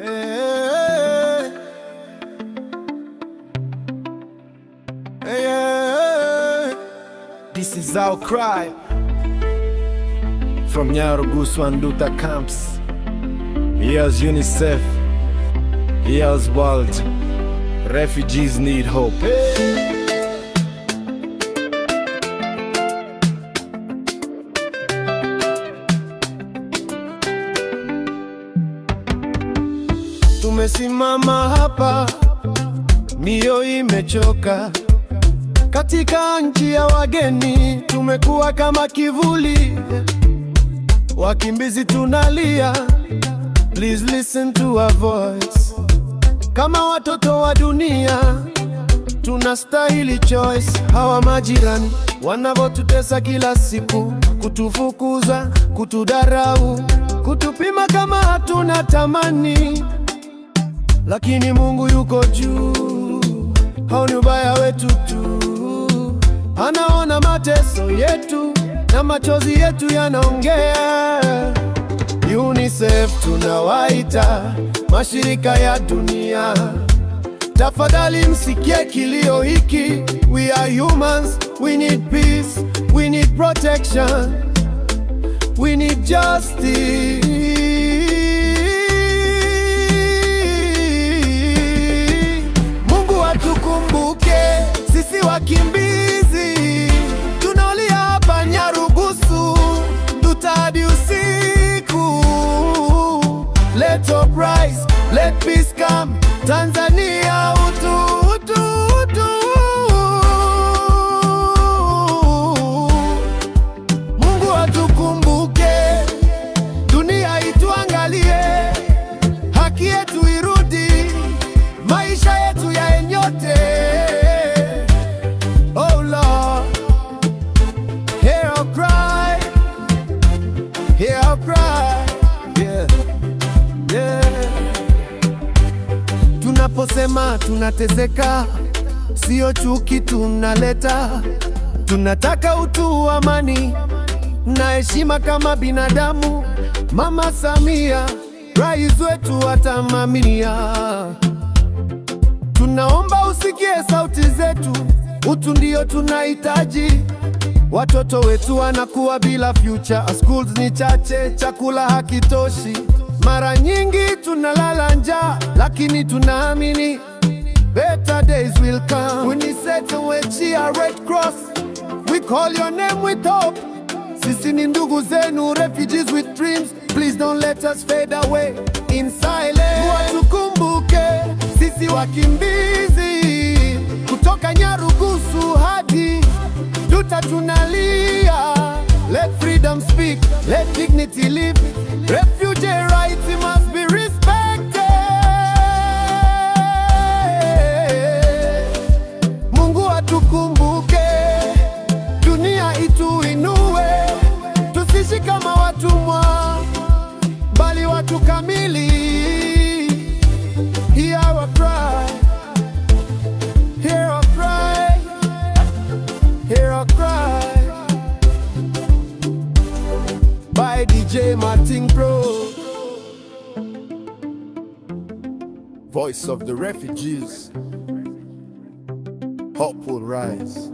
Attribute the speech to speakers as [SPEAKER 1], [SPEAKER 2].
[SPEAKER 1] Hey, hey, hey. This is our cry from Nyarugusu and Nduta camps. Here's UNICEF, here's world. Refugees need hope. Hey. Tumesimama hapa, mioyo imechoka. Katika nchi ya wageni tumekuwa kama kivuli, wakimbizi tunalia. Please listen to our voice. Kama watoto wa dunia tunastahili choice. Hawa majirani wanavotutesa kila siku, kutufukuza, kutudarau, kutupima kama hatuna tamani. Lakini Mungu yuko juu, haoni ubaya wetu tu. Anaona mateso yetu na machozi yetu yanaongea. UNICEF tunawaita, mashirika ya dunia, tafadhali msikie kilio hiki. We are humans, we need peace, we need protection, we need justice. Tukumbuke sisi wakimbizi tunalia hapa Nyarugusu, Nduta hadi usiku. Let hope rise, let peace come, Tanzania utu, utu, utu. Mungu atukumbuke, dunia ituangalie, haki yetu irudi, maisha yetu ya nyote. Oh Lord, hear our cry, hear our cry, yeah, yeah. Tunaposema tunateseka, sio chuki tunaleta. Tunataka utu, amani na heshima kama binadamu. Mama Samia, rais wetu atamaminia. Tunaomba usikie sauti zetu, utu ndio tunahitaji. Watoto wetu wanakuwa bila future, schools ni chache, chakula hakitoshi. Mara nyingi tunalala njaa, lakini tunaamini better days will come. UNICEF and Red Cross, we call your name with hope. Sisi ni ndugu zenu, refugees with dreams. Please don't let us fade away in silence. Watukumbuke sisi wakimbizi kutoka Nyarugusu hadi Nduta tunalia. Let freedom speak, let dignity live. Refugee rights must be respected. Mungu atukumbuke, dunia ituinue. Tusishi kama watumwa, bali watu kamili. Hear our cry, hear our cry, hear our cry. By DJ Martin Pro, voice of the refugees. Hope will rise.